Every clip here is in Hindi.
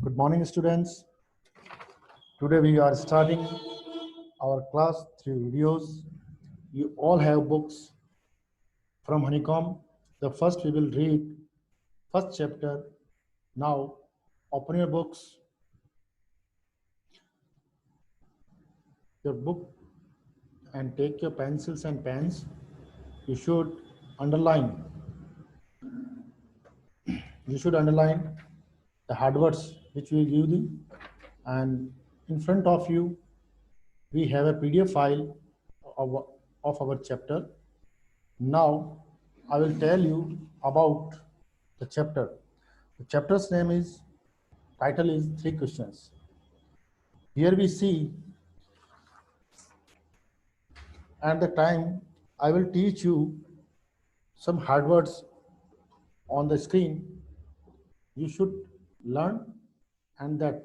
Good morning, students. Today we are starting our class through videos. You all have books from Honeycomb. The first we will read first chapter. Now open your books, your book, and take your pencils and pens. You should underline. You should underline the hard words which we give you, and in front of you we have a PDF file of our chapter. Now I will tell you about the chapter. The chapter's title is Three Questions. Here we see at the time I will teach you some hard words on the screen. You should learn and that.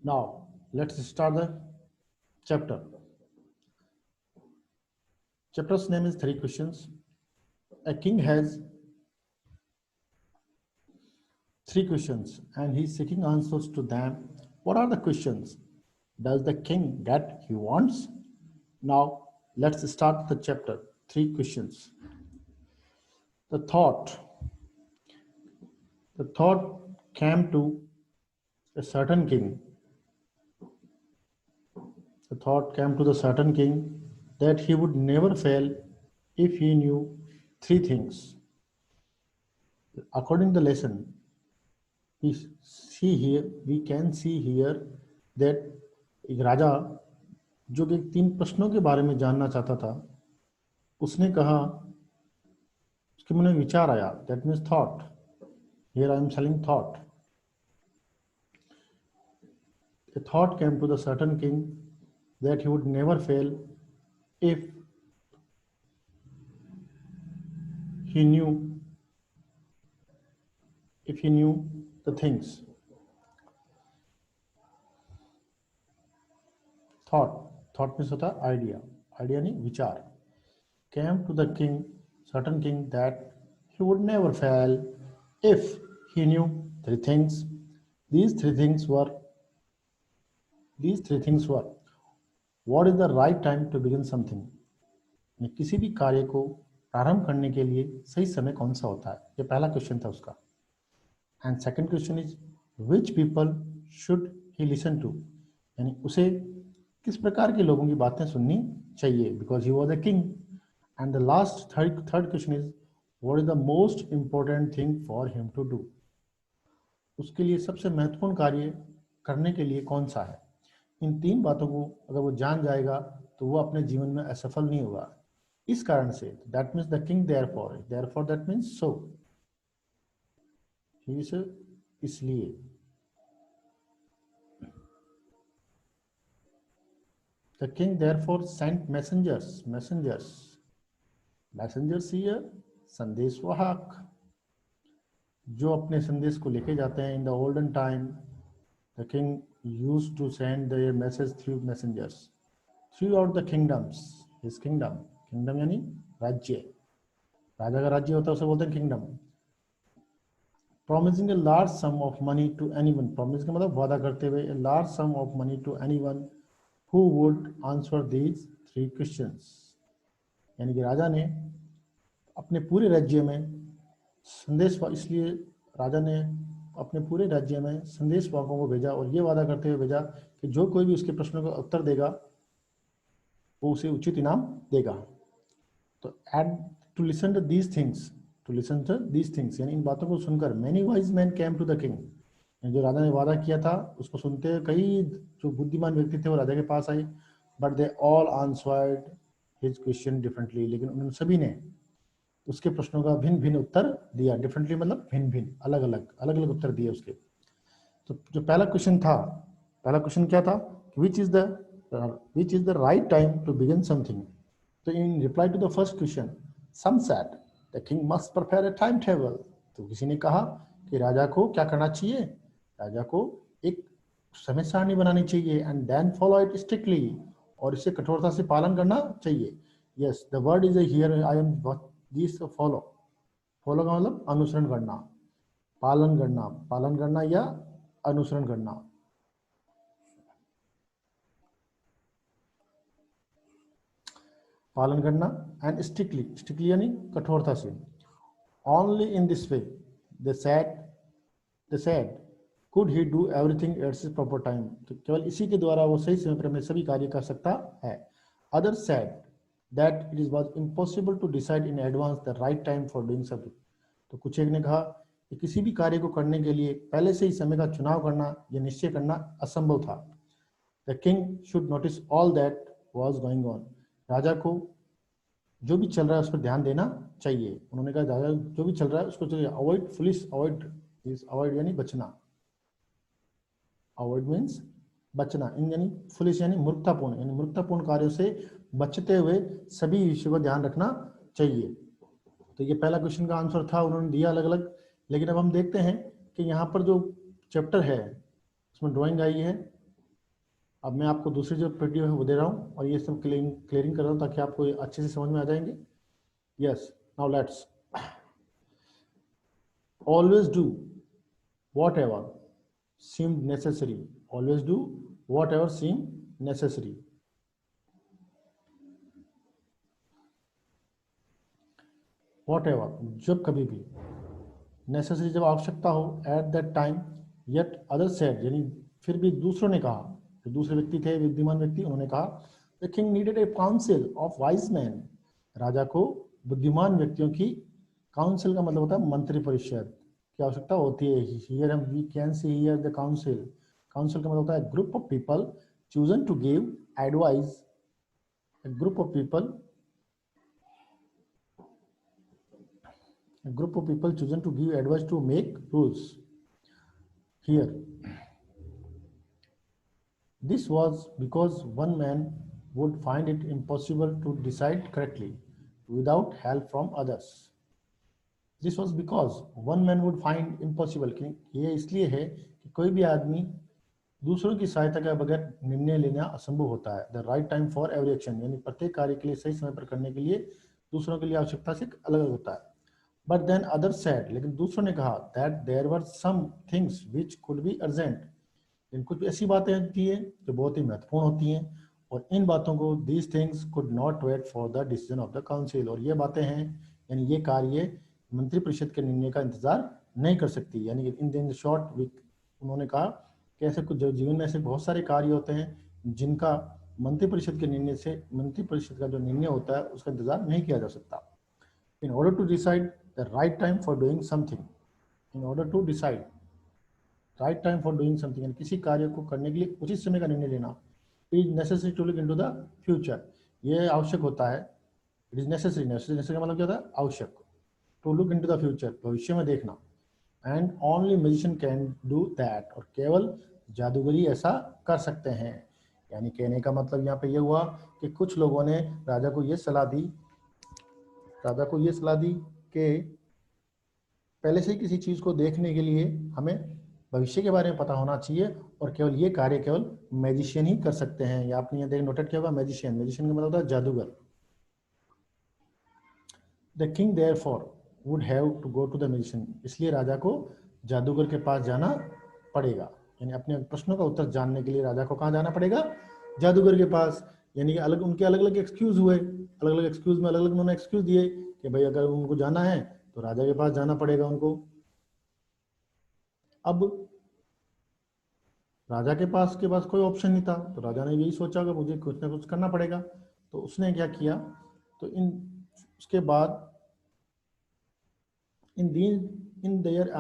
Now let's start the chapter. Chapter's name is Three Questions. A king has three questions and he's seeking answers to them. What are the questions? Does the king get he wants? Now let's start the chapter. Three questions. The thought came to a certain king. The thought came to the certain king that he would never fail if he knew three things. According to the lesson, we can see here that एक राजा जो कि तीन प्रश्नों के बारे में जानना चाहता था, उसने कहा, उसके मन में विचार आया, that means thought. Here I am selling thought. A thought came to the certain king that he would never fail if he knew the things. Thought means होता है idea नहीं विचार. Came to the king, certain king, that he would never fail if he knew three things. These three things were, what is the right time to begin something? किसी भी कार्य को प्रारंभ करने के लिए सही समय कौन सा होता है? ये पहला क्वेश्चन था उसका. And second question is, which people should he listen to? यानी उसे किस प्रकार के लोगों की बातें सुननी चाहिए? Because he was a king. And the last third question is, what is the most important thing for him to do? उसके लिए सबसे महत्वपूर्ण कार्य करने के लिए कौन सा है? इन तीन बातों को अगर वो जान जाएगा तो वो अपने जीवन में असफल नहीं होगा. इस कारण से that means the king therefore that means so. He is इसलिए. The king therefore sent messengers here, संदेशवाहक, जो अपने संदेश को लेके जाते हैं. In the olden time, the king used to send their message through messengers throughout the kingdoms. His kingdom यानी राज्य. राजा का राज्य होता है उसे बोलते हैं kingdom. Promising a large sum of money to anyone. Promise का मतलब वादा करते हुए. A large sum of money to anyone who would answer these three questions. यानी कि राजा ने अपने पूरे राज्य में इसलिए राजा ने अपने पूरे राज्य में संदेशवाहकों को भेजा और ये वादा करते हुए भेजा कि जो कोई भी उसके प्रश्नों का उत्तर देगा वो उसे उचित इनाम देगा. तो to listen to these things यानी इन बातों को सुनकर many wise men came to the king. जो राजा ने वादा किया था उसको सुनते हुए कई जो बुद्धिमान व्यक्ति थे वो राजा के पास आए. But they all answered his question differently. लेकिन उन सभी ने उसके प्रश्नों का भिन्न उत्तर दिया. डिफरेंटली मतलब भिन्न अलग उत्तर दिए उसके. तो जो पहला क्वेश्चन क्या था? which is the right time to begin something? तो in reply to the first question, some said the king must prepare a timetable. तो किसी ने कहा कि राजा को क्या करना चाहिए? राजा को एक समय सारणी बनानी चाहिए. and then follow it strictly, और इसे कठोरता से पालन करना चाहिए. yes, the word is here I am these follow का मतलब अनुसरण करना. पालन करना या अनुसरण करना। पालन करना एंड स्ट्रिक्टली यानी कठोरता से। Only in this way they said could he do everything at his proper time, तो केवल इसी के द्वारा वो सही समय पर अपने सभी कार्य कर सकता है। Other said that it was impossible to decide in advance the right time for doing something, तो कुछ एक ने कहा कि किसी भी कार्य को करने के लिए पहले से ही समय का चुनाव करना या निश्चय करना असंभव था। The king should notice all that was going on, राजा को जो भी चल रहा है उस पर ध्यान देना चाहिए। उन्होंने कहा राजा जो भी चल रहा है उसको चाहिए अवॉइड फुलिश, अवॉइड यानी बचना, अवॉइड मीन्स बचना, इन यानी फुलिश यानी मूर्खतापूर्ण कार्यों से बचते हुए सभी विषयों का ध्यान रखना चाहिए। तो ये पहला क्वेश्चन का आंसर था, उन्होंने दिया अलग अलग। लेकिन अब हम देखते हैं कि यहाँ पर जो चैप्टर है उसमें ड्राइंग आई है। अब मैं आपको दूसरी जो पीडीएफ है वो दे रहा हूँ और ये सब क्लियरिंग कर रहा हूँ ताकि आपको अच्छे से समझ में आ जाएंगे। Yes, now let's always do what ever seemed necessary, always do whatever seemed necessary। whatever जब कभी भी, necessary जब आवश्यकता हो, at that time, yet others said यानी फिर भी दूसरों ने कहा, जो दूसरे व्यक्ति थे विद्यमान व्यक्ति, उन्होंने कहा the king needed a council of wise men, राजा को बुद्धिमान व्यक्तियों की, काउंसिल का मतलब होता है मंत्री परिषद की आवश्यकता होती है। हियर हम we can see here the council, council का मतलब होता है group of people chosen to give advice, group of people chosen to give advice to make rules. Here this was because one man would find it impossible to decide correctly without help from others। This was because one man would find impossible, कि ये इसलिए है कि कोई भी आदमी दूसरों की सहायता के बगैर निर्णय लेना असंभव होता है। The right time for every action यानी प्रत्येक कार्य के लिए सही समय पर करने के लिए दूसरों के लिए आवश्यकता से अलग अलग होता है। बट देन अदर सेड, लेकिन दूसरों ने कहा that there were some things which could be urgent, इन कुछ ऐसी बातें होती हैं जो बहुत ही महत्वपूर्ण होती हैं और इन बातों को these things could not wait for the decision of the council, और ये बातें हैं यानी ये कार्य मंत्री परिषद के निर्णय का इंतजार नहीं कर सकती। यानी इन शॉर्ट उन्होंने कहा कि ऐसे कुछ जीवन में ऐसे बहुत सारे कार्य होते हैं जिनका मंत्री परिषद के निर्णय से, मंत्री परिषद का जो निर्णय होता है उसका इंतजार नहीं किया जा सकता। In order to decide the right time for doing something, in order to decide right time for doing something यानी किसी कार्य को करने के लिए उचित समय का निर्णय लेना। Is necessary to look into the future, ये आवश्यक होता है। इट इज नेसेसरी, नेसेसरी का मतलब क्या होता है आवश्यक, to look into the future भविष्य में देखना। And only magician can do that, और केवल जादूगरी ऐसा कर सकते हैं। यानी कहने का मतलब यहाँ पे ये हुआ कि कुछ लोगों ने राजा को ये सलाह दी कि पहले से किसी चीज को देखने के लिए हमें भविष्य के बारे में पता होना चाहिए और केवल ये कार्य केवल मैजिशियन ही कर सकते हैं। या आपने यहाँ नोटेड किया होगा मैजिशियन का मतलब होता है जादूगर। The king therefore would have to go to the magician, इसलिए राजा को जादूगर के पास जाना पड़ेगा। यानी अपने प्रश्नों का उत्तर जानने के लिए राजा को कहाँ जाना पड़ेगा, जादूगर के पास। यानी कि उनके अलग अलग एक्सक्यूज हुए, अलग अलग एक्सक्यूज में अलग अलग उन्होंने एक्सक्यूज दिए कि भाई अगर उनको जाना है तो राजा के पास जाना पड़ेगा उनको। अब राजा के पास कोई ऑप्शन नहीं था, तो राजा ने यही सोचा कि मुझे कुछ ना कुछ करना पड़ेगा। तो उसने क्या किया, तो उसके बाद in their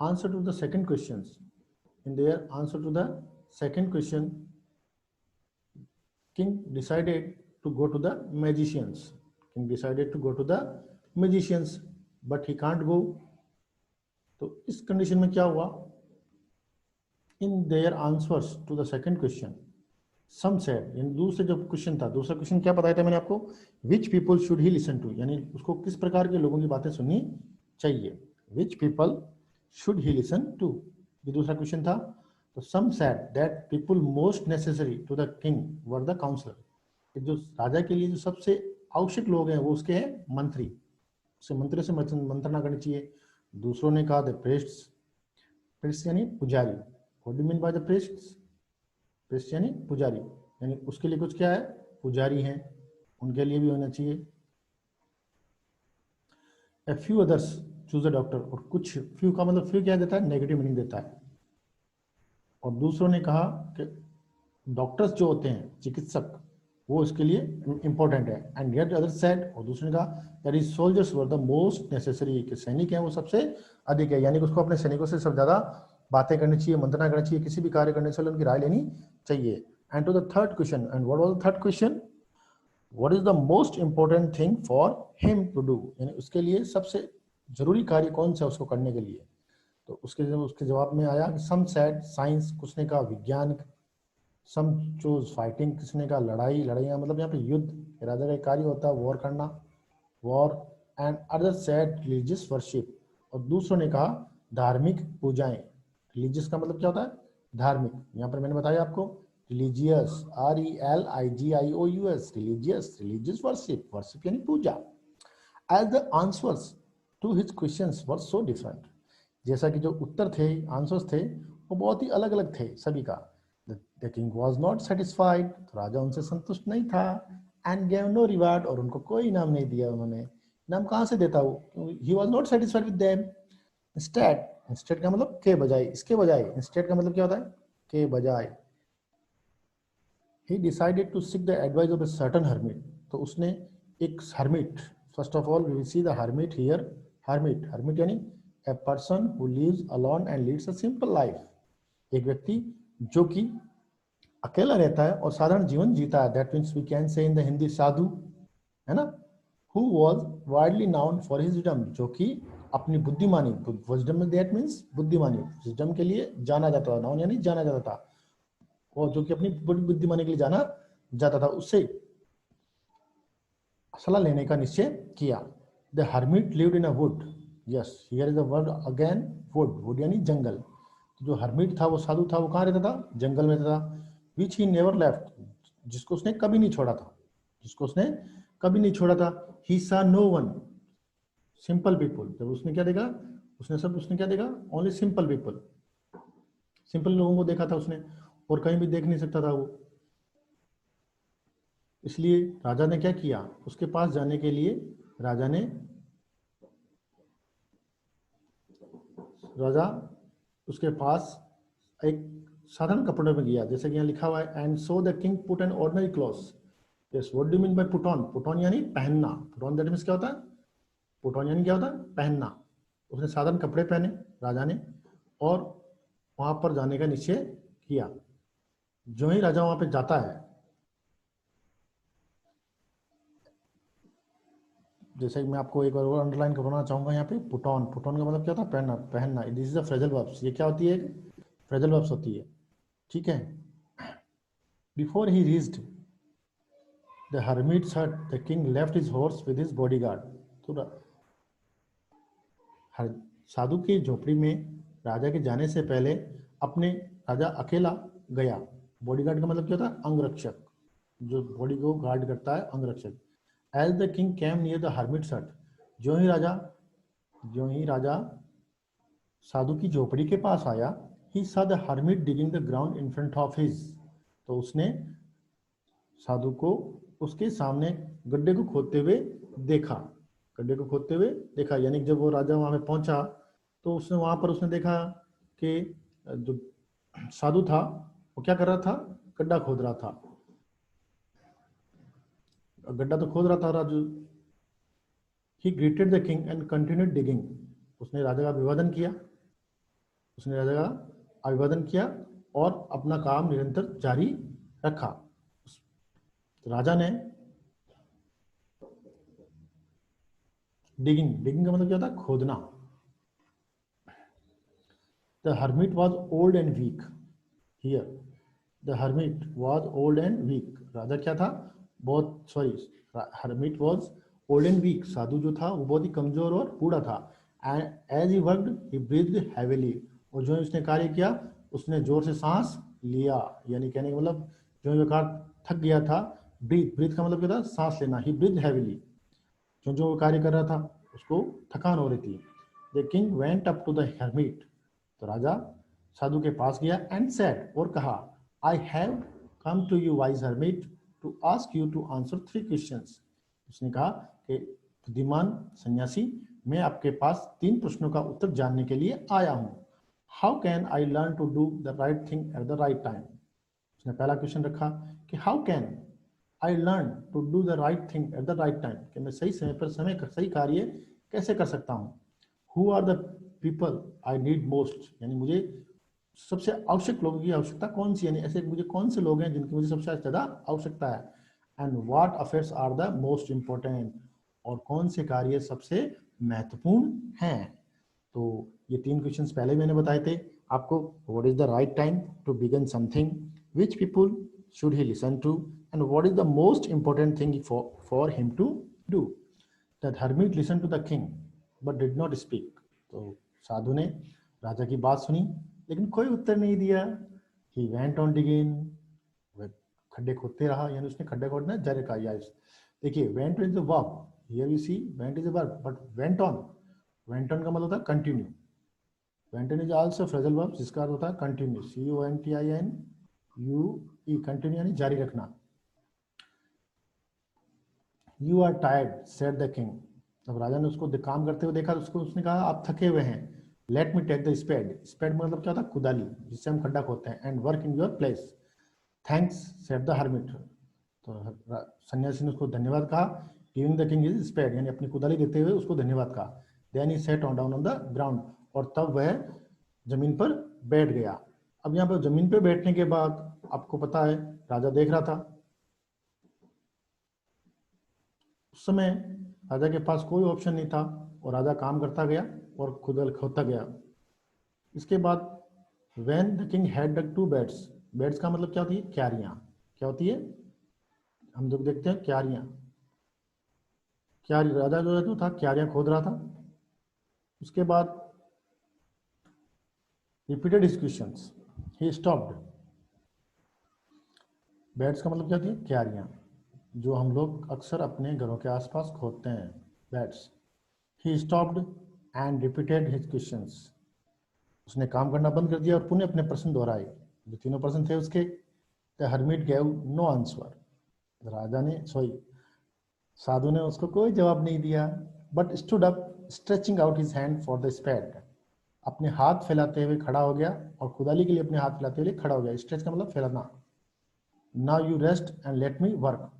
answer to the second question, king decided to go to the magicians, but he can't go। तो इस कंडीशन में क्या हुआ, in their answers to the second question some said, यानी दूसरा जो क्वेश्चन था, दूसरा क्वेश्चन क्या बताया था मैंने आपको, which people should he listen to, यानी उसको किस प्रकार के लोगों की बातें सुननी चाहिए। which people should he listen to, ये दूसरा क्वेश्चन था। तो some said that people most necessary to the king were the counselor, जो राजा के लिए जो सबसे आवश्यक लोग हैं वो उसके हैं मंत्री। उसे मंत्र से मंत्रणा करनी चाहिए। दूसरों ने कहा द प्रीस्ट्स, प्रीस्ट यानी पुजारी। What do mean by the priests? Priest यानी पुजारी, यानी उसके लिए कुछ क्या है, पुजारी हैं, उनके लिए भी होना चाहिए। A few others choose a doctor, और कुछ few का मतलब few क्या देता है, नेगेटिव मीनिंग देता है। और दूसरों ने कहा कि डॉक्टर्स जो होते हैं, चिकित्सक, वो इसके लिए इंपॉर्टेंट है। एंड येट अदर सेड, और दूसरे ने कहा that is soldiers were the most necessary, कि सैनिक हैं वो सबसे अधिक है, यानी कि उसको अपने सैनिकों से सब ज्यादा बातें करनी चाहिए, मंत्रणा करनी चाहिए, किसी भी कार्य करने से उनकी राय लेनी चाहिए। And to the third question, and what was the third question, what is the most important thing for him to do, यानी उसके लिए सबसे जरूरी कार्य कौन सा है उसको करने के लिए। तो उसके जवाब में आया कि सम सेड साइंस, कुछ ने कहा विज्ञान, सम चूज फाइटिंग, किसने कहा लड़ाई, लड़ाइयाँ मतलब यहाँ पे युद्ध, राजा का कार्य होता है वॉर करना, war. And other said religious worship, और दूसरों ने कहा धार्मिक पूजाएं। रिलीजियस का मतलब क्या होता है, धार्मिक। यहाँ पर मैंने बताया आपको religious, RELIGIOUS, religious, religious worship, worship यानी पूजा। As the answers to his questions were so different, जैसा कि जो उत्तर थे, आंसर्स थे, वो बहुत ही अलग अलग थे सभी का। The king was not satisfied, तो राजा उनसे संतुष्ट नहीं था। एंड गेव नो रिवार्ड, और उनको कोई इनाम नहीं दिया उन्होंने। इनाम कहाँ से देता वो, he was not satisfied with them. Instead, instead का मतलब के बजाय, इसके बजाय, इंस्टेड का मतलब क्या होता है, के बजाय। He decided to seek the advice of a certain hermit, तो उसने एक hermit, first of all we will see the hermit here. Hermit, hermit यानी a person who lives alone and leads a simple life, एक व्यक्ति जो कि अकेला रहता है और साधारण जीवन जीता है। That means we can say in the Hindi साधु, है ना। Who was widely noun for his wisdom, जो कि अपनी बुद्धिमानी, विजडम में दैट मीन्स बुद्धिमानी, विजडम के लिए जाना जाता था, नाउन यानी जाना जाता था, और जो कि अपनी बुद्धिमानी के लिए जाना जाता था, उससे सलाह लेने का निश्चय किया। The hermit lived in a would, yes here is the word again, would, would यानी जंगल। तो जो हर्मिट था, वो साधु था, वो कहाँ रहता था, जंगल में रहता था। विच ही नेवर लेफ्ट, जिसको उसने कभी नहीं छोड़ा था, जिसको उसने कभी नहीं छोड़ा था। ही सा नो वन, सिंपल पीपल, जब उसने क्या देखा, उसने क्या देखा, ओनली सिंपल पीपल, सिंपल लोगों को देखा था उसने, और कहीं भी देख नहीं सकता था वो। इसलिए राजा ने क्या किया, उसके पास जाने के लिए राजा उसके पास एक साधारण कपड़े में गया, जैसे कि यहाँ लिखा हुआ है, and so the king put an ordinary clothes. Yes, what do mean buy put on, put on यानी पहनना, पुट ऑन दैट मीन्स क्या होता है, पुट ऑन यानी क्या होता है, पहनना। उसने साधारण कपड़े पहने राजा ने, और वहां पर जाने का निश्चय किया। जो ही राजा वहां पे जाता है, जैसे कि मैं आपको एक बार और अंडरलाइन करवाना चाहूंगा यहाँ पे, पुट ऑन, पुट ऑन का मतलब क्या होता है, पहनना, पहनना। This is a phrasal verbs, ये क्या होती है, फ्रेजल वर्ब्स होती है, ठीक है। Before he reached the hermit's hut, the king left his horse with his bodyguard. तो साधु की झोपड़ी में राजा के जाने से पहले अपने राजा अकेला गया। बॉडीगार्ड का मतलब क्या होता है, अंगरक्षक, जो बॉडी को गार्ड करता है, अंगरक्षक। As the king came near the hermit's hut, जो ही राजा साधु की झोपड़ी के पास आया, ही saw the hermit digging the ground in front of his, तो उसने साधु को उसके सामने गड्ढे को खोदते हुए देखा, गड्ढे को खोदते हुए देखा। यानी जब वो राजा वहां पे पहुंचा, तो उसने वहां पर उसने देखा कि जो साधु था वो क्या कर रहा था, गड्ढा खोद रहा था, गड्ढा तो खोद रहा था राजू। ही greeted the king and continued digging, उसने राजा का अभिवादन किया, उसने राजा का अभिवादन किया और अपना काम निरंतर जारी रखा। राजा ने डिगिंग, डिगिंग का मतलब क्या होता है, खोदना। The hermit was old and weak, here the hermit was old and weak, राजा क्या था, बहुत sorry, hermit was old and weak, साधु जो था वो बहुत ही कमजोर और बूढ़ा था। and as he worked he breathed heavily, और जो उसने कार्य किया उसने जोर से सांस लिया, यानी कहने का मतलब जो बेकार थक गया था। ब्रीथ, ब्रीथ का मतलब क्या था, सांस लेना। ही ब्रीथ हैविली, जो जो कार्य कर रहा था उसको थकान हो रही थी। The king went up to the hermit, तो राजा साधु के पास गया एंड सेड, और कहा, I have come to you wise hermit to ask you to answer 3 questions. उसने कहा कि बुद्धिमान सन्यासी, मैं आपके पास 3 प्रश्नों का उत्तर जानने के लिए आया हूं। How can I learn to do the right thing at the right time. उसने पहला क्वेश्चन रखा कि how can I learn to do the right thing at the right time, कि मैं सही समय पर सही कार्य कैसे कर सकता हूँ। Who are the people I need most, यानी मुझे सबसे आवश्यक लोगों की आवश्यकता कौन सी, यानी ऐसे मुझे कौन से लोग हैं जिनकी मुझे सबसे ज़्यादा आवश्यकता है। And what affairs are the most important, और कौन से कार्य सबसे महत्वपूर्ण हैं। तो ये 3 क्वेश्चंस पहले मैंने बताए थे आपको। What is the right time to begin something, which people should he listen to, and what is the most important thing for him to do. That hermit listened to the king but did not speak. तो साधु ने राजा की बात सुनी लेकिन कोई उत्तर नहीं दिया। He went on digging, वह खड्डे खोदते रहा, यानी उसने खड्डे खोदना जारी रखा। यस, देखिए went is the verb, here we see went is a verb, but went on का मतलब होता है continue. went on is also phrasal verb जिसका अर्थ होता है कंटिन्यू, CONTINUE, कंटिन्यू यानी जारी रखना। You are tired said the king, जब राजा ने उसको काम करते हुए देखा तो उसने कहा आप थके हुए हैं। Let me take the spade, spade मतलब क्या होता है कुदाली, जिससे हम खड्डा खोदते हैं। And work in your place. Thanks said the hermit, तो सन्यासी ने उसको धन्यवाद कहा। Giving the king is spade, यानी अपनी कुदाली देते हुए उसको धन्यवाद कहा। Then he sat on down on the ground, और तब वह जमीन पर बैठ गया। अब यहाँ पर जमीन पर बैठने के बाद आपको पता है राजा देख रहा था। उस समय राजा के पास कोई ऑप्शन नहीं था और राजा काम करता गया और खुद खोदता गया। इसके बाद when the king had the 2 beds, beds का मतलब क्या होती है, क्यारियां। क्या होती है, हम लोग देखते हैं क्यारियां। क्यारी, राजा जो था क्यारियां खोद रहा था। उसके बाद repeated his questions, he stopped. Beds का मतलब क्या होती है, क्यारियां, जो हम लोग अक्सर अपने घरों के आसपास खोदते हैं, beds. He stopped and repeated his questions, उसने काम करना बंद कर दिया और पुनः अपने प्रश्न दोहराए। जो 3 प्रश्न थे उसके। The hermit gave no answer, राजा ने साधु ने उसको कोई जवाब नहीं दिया। But stood up stretching out his hand for the spade, अपने हाथ फैलाते हुए खड़ा हो गया और कुदाली के लिए अपने हाथ फैलाते हुए खड़ा हो गया। स्ट्रेच का मतलब फैलाना। Now you rest and let me work,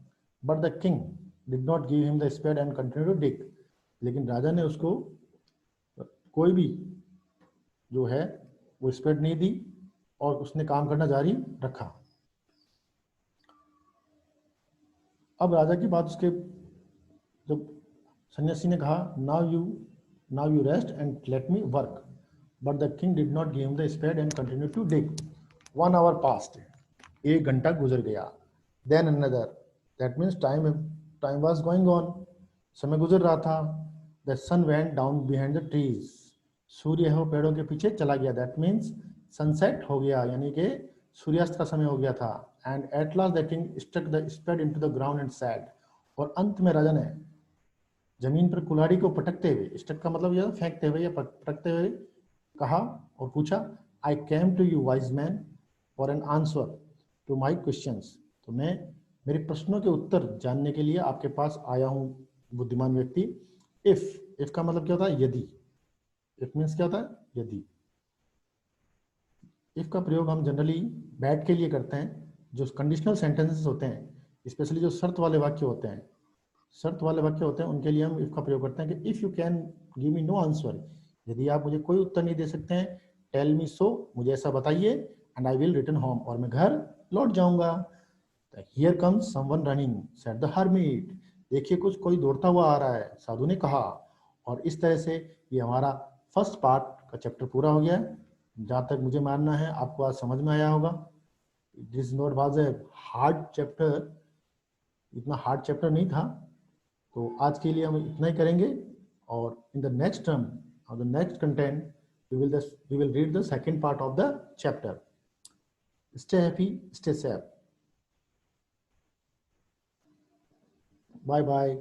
but the king did not give him the spade and continue to dig, लेकिन राजा ने उसको कोई भी जो है वो स्पेड नहीं दी और उसने काम करना जारी रखा। अब राजा की बात उसके, जब सन्यासी ने कहा now you rest and let me work, but the king did not give him the spade and continue to dig. 1 hour passed, 1 घंटा गुजर गया। Then another, that means time was going on, समय गुजर रहा था। The sun went down behind the trees, सूर्य है वो पेड़ों के पीछे चला गया। दैट मीन्स सनसेट हो गया, यानी कि सूर्यास्त का समय हो गया था। And at last the king stuck the spade into the ground and said, और अंत में राजा ने जमीन पर कुल्हाड़ी को पटकते हुए, स्टक का मतलब यह फेंकते हुए या पटकते हुए कहा और पूछा, I came to you wise man for an answer to my questions, तो मैं मेरे प्रश्नों के उत्तर जानने के लिए आपके पास आया हूँ बुद्धिमान व्यक्ति। इफ का मतलब क्या होता है, यदि। इट मीन्स क्या होता है, यदि। इफ का प्रयोग हम जनरली बैड के लिए करते हैं। जो कंडीशनल सेंटेंसेस होते हैं, स्पेशली जो शर्त वाले वाक्य होते हैं, उनके लिए हम इफ का प्रयोग करते हैं कि if you can give me know answer, यदि आप मुझे कोई उत्तर नहीं दे सकते हैं, टेल मी सो, मुझे ऐसा बताइए, and I will return home, और मैं घर लौट जाऊंगा। Here comes someone running said the hermit, देखिए कोई दौड़ता हुआ आ रहा है, साधु ने कहा। और इस तरह से ये हमारा फर्स्ट पार्ट का चैप्टर पूरा हो गया है। जहाँ तक मुझे मानना है आपको आज समझ में आया होगा। This not was a hard chapter, इतना हार्ड चैप्टर नहीं था। तो आज के लिए हम इतना ही करेंगे, और इन द नेक्स्ट टर्म और the next content we will read the second part of the chapter. Stay happy, stay safe. Bye bye.